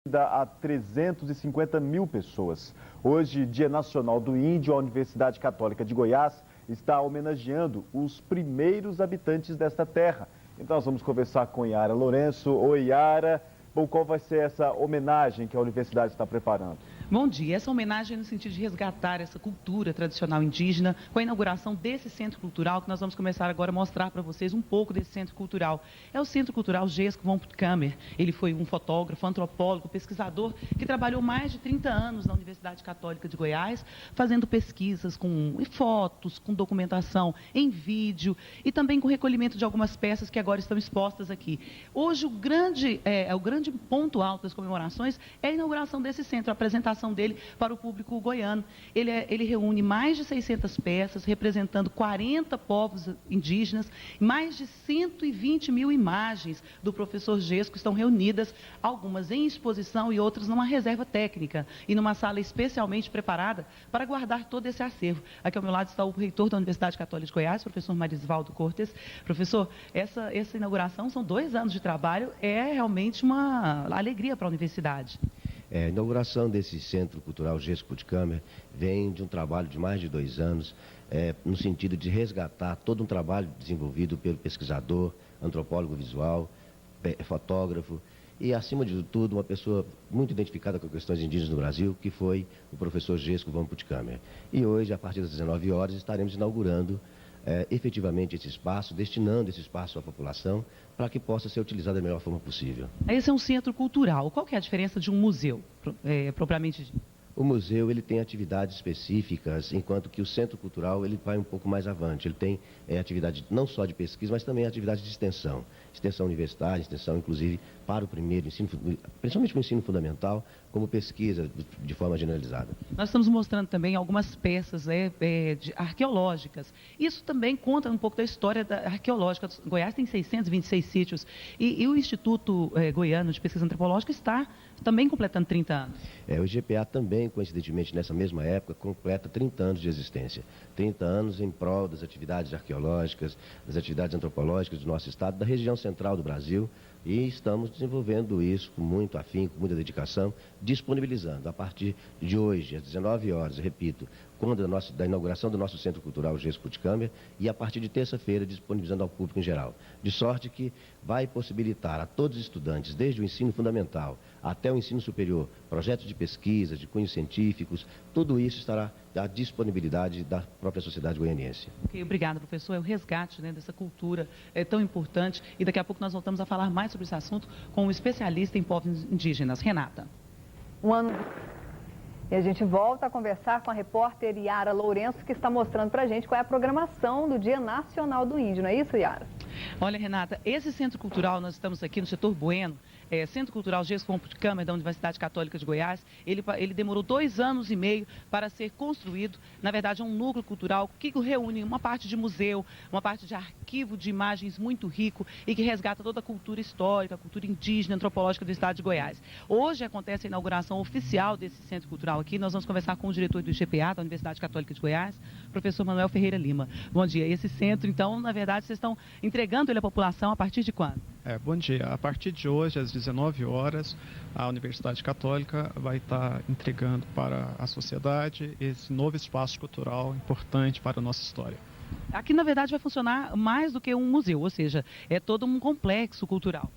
A 350 mil pessoas. Hoje, Dia Nacional do Índio, a Universidade Católica de Goiás está homenageando os primeiros habitantes desta terra. Então nós vamos conversar com Yara Lourenço. Oi, Yara. Bom, qual vai ser essa homenagem que a universidade está preparando? Bom dia. Essa homenagem é no sentido de resgatar essa cultura tradicional indígena com a inauguração desse centro cultural que nós vamos começar agora a mostrar para vocês um pouco desse centro cultural. É o Centro Cultural Gesco von Puttkamer. Ele foi um fotógrafo, antropólogo, pesquisador que trabalhou mais de 30 anos na Universidade Católica de Goiás, fazendo pesquisas com fotos, com documentação em vídeo e também com recolhimento de algumas peças que agora estão expostas aqui. Hoje o grande ponto alto das comemorações é a inauguração desse centro, a apresentação dele para o público goiano. Ele reúne mais de 600 peças, representando 40 povos indígenas, mais de 120 mil imagens do professor Gesco estão reunidas, algumas em exposição e outras numa reserva técnica e numa sala especialmente preparada para guardar todo esse acervo. Aqui ao meu lado está o reitor da Universidade Católica de Goiás, professor Marisvaldo Cortes. Professor, essa inauguração são 2 anos de trabalho, é realmente uma alegria para a universidade. A inauguração desse Centro Cultural Gesco Puttkamer vem de um trabalho de mais de 2 anos, no sentido de resgatar todo um trabalho desenvolvido pelo pesquisador, antropólogo visual, fotógrafo e, acima de tudo, uma pessoa muito identificada com questões indígenas no Brasil, que foi o professor Gesco von Puttkamer. E hoje, a partir das 19 horas, estaremos inaugurando efetivamente esse espaço, destinando esse espaço à população para que possa ser utilizado da melhor forma possível. Esse é um centro cultural. Qual que é a diferença de um museu, propriamente dito? O museu ele tem atividades específicas, enquanto que o centro cultural ele vai um pouco mais avante. Ele tem atividade não só de pesquisa, mas também atividade de extensão. Extensão universitária, extensão inclusive para o primeiro ensino, principalmente para o ensino fundamental, como pesquisa de forma generalizada. Nós estamos mostrando também algumas peças arqueológicas. Isso também conta um pouco da história arqueológica. Goiás tem 626 sítios e o Instituto Goiano de Pesquisa Antropológica está também completando 30 anos. O IGPA também, coincidentemente, nessa mesma época, completa 30 anos de existência. 30 anos em prol das atividades arqueológicas, das atividades antropológicas do nosso estado, da região central do Brasil, e estamos desenvolvendo isso com muito afinco, com muita dedicação, disponibilizando a partir de hoje, às 19 horas, repito, quando da inauguração do nosso Centro Cultural Gesco Puttkamer, e a partir de terça-feira disponibilizando ao público em geral. De sorte que vai possibilitar a todos os estudantes, desde o ensino fundamental até o ensino superior, projetos de pesquisa, de cunhos científicos, tudo isso estará à disponibilidade da própria sociedade goianiense. Ok, obrigada, professor. É o resgate dessa cultura tão importante e daqui a pouco nós voltamos a falar mais sobre esse assunto com um especialista em povos indígenas, Renata. E a gente volta a conversar com a repórter Yara Lourenço, que está mostrando para a gente qual é a programação do Dia Nacional do Índio, não é isso, Yara? Olha, Renata, esse centro cultural, nós estamos aqui no setor Bueno, Centro Cultural Gesco von Puttkamer da Universidade Católica de Goiás. Ele demorou 2 anos e meio para ser construído. Na verdade, é um núcleo cultural que reúne uma parte de museu, uma parte de arquivo de imagens muito rico e que resgata toda a cultura histórica, a cultura indígena, antropológica do estado de Goiás. Hoje acontece a inauguração oficial desse centro cultural aqui. Nós vamos conversar com o diretor do IGPA, da Universidade Católica de Goiás, professor Manuel Ferreira Lima. Bom dia. Esse centro, então, na verdade, vocês estão entregando ele à população a partir de quando? Bom dia. A partir de hoje, às 19 horas, a Universidade Católica vai estar entregando para a sociedade esse novo espaço cultural importante para a nossa história. Aqui, na verdade, vai funcionar mais do que um museu, ou seja, é todo um complexo cultural.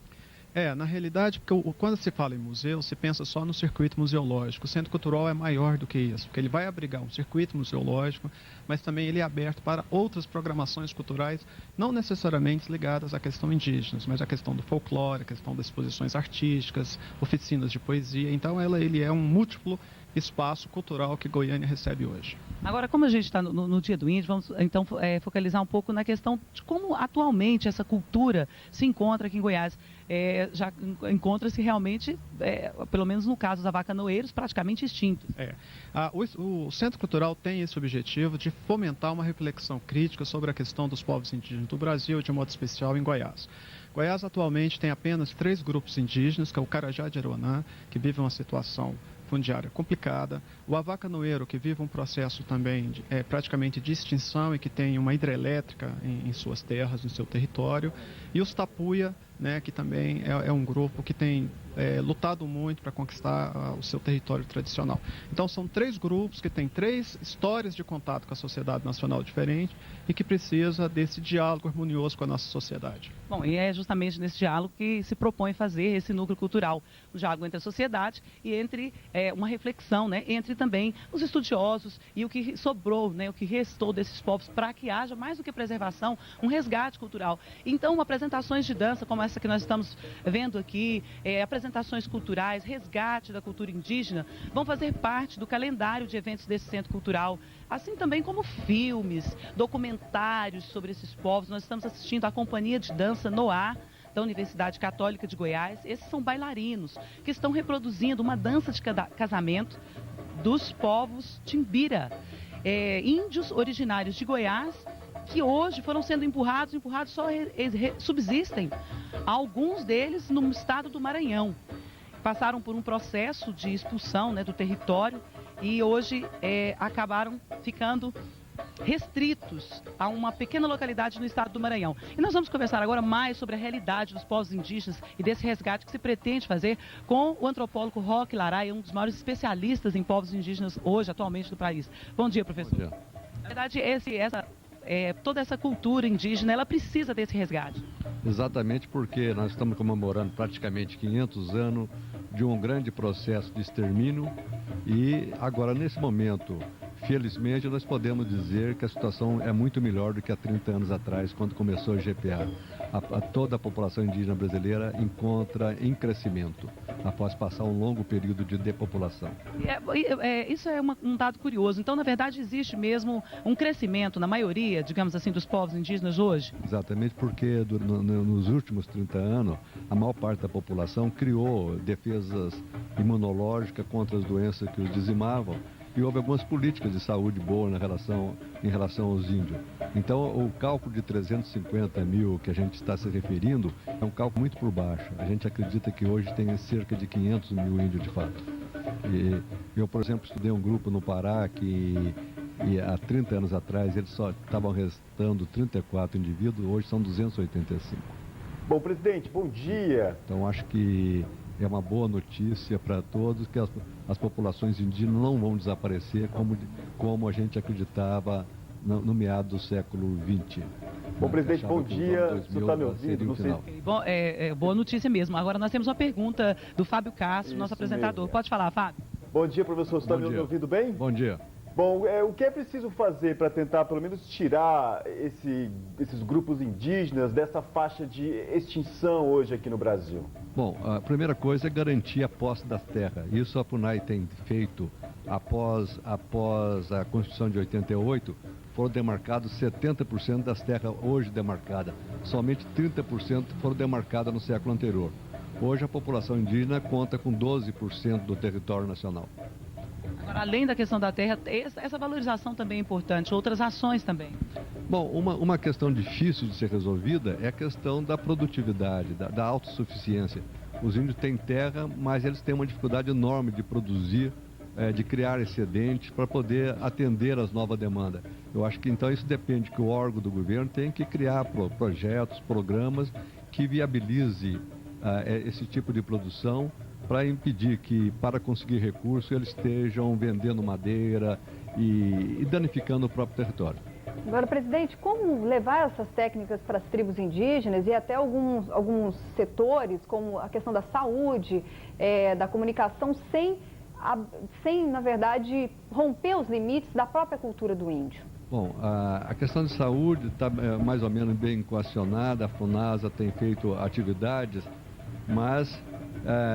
Na realidade, porque quando se fala em museu, se pensa só no circuito museológico. O Centro Cultural é maior do que isso, porque ele vai abrigar um circuito museológico, mas também ele é aberto para outras programações culturais, não necessariamente ligadas à questão indígena, mas à questão do folclore, à questão das exposições artísticas, oficinas de poesia. Então, ele é um múltiplo espaço cultural que Goiânia recebe hoje. Agora, como a gente está no Dia do Índio, vamos então focalizar um pouco na questão de como atualmente essa cultura se encontra aqui em Goiás. Já encontra-se realmente, pelo menos no caso dos avacanoeiros, praticamente extintos. O Centro Cultural tem esse objetivo de fomentar uma reflexão crítica sobre a questão dos povos indígenas do Brasil, de modo especial em Goiás. Goiás atualmente tem apenas 3 grupos indígenas, que é o Carajá de Aruanã, que vive uma situação fundiária complicada, o avacanoeiro, que vive um processo também praticamente de extinção e que tem uma hidrelétrica em suas terras, no seu território, e os tapuia, que também é um grupo que tem lutado muito para conquistar o seu território tradicional. Então são 3 grupos que têm 3 histórias de contato com a sociedade nacional diferente e que precisa desse diálogo harmonioso com a nossa sociedade. Bom, e é justamente nesse diálogo que se propõe fazer esse núcleo cultural, o diálogo entre a sociedade e entre uma reflexão, né, entre também os estudiosos e o que sobrou, né, o que restou desses povos, para que haja mais do que preservação, um resgate cultural. Então, apresentações de dança como essa que nós estamos vendo aqui, apresentações culturais, resgate da cultura indígena, vão fazer parte do calendário de eventos desse centro cultural, assim também como filmes, documentários sobre esses povos. Nós estamos assistindo a Companhia de Dança Noá, da Universidade Católica de Goiás. Esses são bailarinos que estão reproduzindo uma dança de casamento dos povos Timbira, índios originários de Goiás, que hoje foram sendo empurrados, só subsistem alguns deles no estado do Maranhão. Passaram por um processo de expulsão, né, do território e hoje acabaram ficando restritos a uma pequena localidade no estado do Maranhão. E nós vamos conversar agora mais sobre a realidade dos povos indígenas e desse resgate que se pretende fazer com o antropólogo Roque Laraia, um dos maiores especialistas em povos indígenas hoje, atualmente, do país. Bom dia, professor. Bom dia. Na verdade, toda essa cultura indígena, ela precisa desse resgate. Exatamente porque nós estamos comemorando praticamente 500 anos de um grande processo de extermínio e agora, nesse momento, felizmente, nós podemos dizer que a situação é muito melhor do que há 30 anos atrás, quando começou a GPA. Toda a população indígena brasileira encontra em crescimento, após passar um longo período de depopulação. Isso é um dado curioso. Então, na verdade, existe mesmo um crescimento na maioria, digamos assim, dos povos indígenas hoje? Exatamente, porque nos últimos 30 anos, a maior parte da população criou defesas imunológicas contra as doenças que os dizimavam, e houve algumas políticas de saúde boas em relação aos índios. Então, o cálculo de 350 mil que a gente está se referindo é um cálculo muito por baixo. A gente acredita que hoje tem cerca de 500 mil índios de fato. E eu, por exemplo, estudei um grupo no Pará que há 30 anos atrás eles só estavam restando 34 indivíduos, hoje são 285. Bom, presidente, bom dia. Então, acho que é uma boa notícia para todos que as populações indígenas não vão desaparecer como a gente acreditava no meado do século XX. Bom, presidente, bom dia. Você está me ouvindo? Não sei. Bom, boa notícia mesmo. Agora nós temos uma pergunta do Fábio Castro, nosso apresentador. Mesmo. Pode falar, Fábio? Bom dia, professor. Você está me ouvindo bem? Bom dia. Bom, o que é preciso fazer para tentar, pelo menos, tirar esses grupos indígenas dessa faixa de extinção hoje aqui no Brasil? Bom, a primeira coisa é garantir a posse das terras. Isso a FUNAI tem feito após a Constituição de 88, foram demarcados 70% das terras hoje demarcadas. Somente 30% foram demarcadas no século anterior. Hoje a população indígena conta com 12% do território nacional. Agora, além da questão da terra, essa valorização também é importante, outras ações também. Bom, uma questão difícil de ser resolvida é a questão da produtividade, da autossuficiência. Os índios têm terra, mas eles têm uma dificuldade enorme de produzir, de criar excedentes para poder atender às novas demandas. Eu acho que então isso depende que o órgão do governo tem que criar projetos, programas que viabilize esse tipo de produção, para impedir que, para conseguir recursos, eles estejam vendendo madeira e danificando o próprio território. Agora, presidente, como levar essas técnicas para as tribos indígenas e até alguns setores, como a questão da saúde, da comunicação, sem, na verdade, romper os limites da própria cultura do índio? Bom, a questão de saúde está mais ou menos bem equacionada, a FUNASA tem feito atividades, mas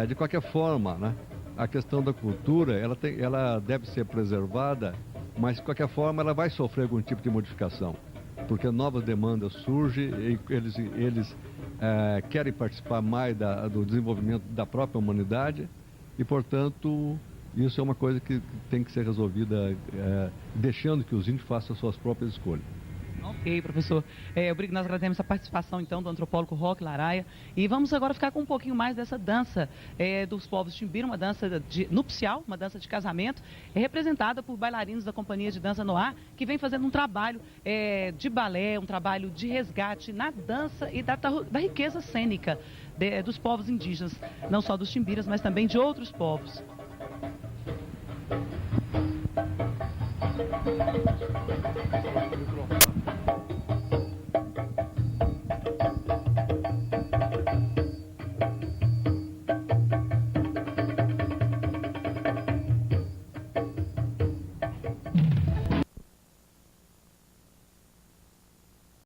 de qualquer forma, né, a questão da cultura, ela deve ser preservada, mas de qualquer forma ela vai sofrer algum tipo de modificação, porque novas demandas surgem e eles querem participar mais do desenvolvimento da própria humanidade e, portanto, isso é uma coisa que tem que ser resolvida deixando que os índios façam as suas próprias escolhas. Ok, professor. Nós agradecemos a participação, então, do antropólogo Roque Laraia. E vamos agora ficar com um pouquinho mais dessa dança dos povos Timbira, uma dança nupcial, uma dança de casamento, representada por bailarinos da Companhia de Dança Noá, que vem fazendo um trabalho de balé, um trabalho de resgate na dança e da riqueza cênica dos povos indígenas, não só dos timbiras, mas também de outros povos.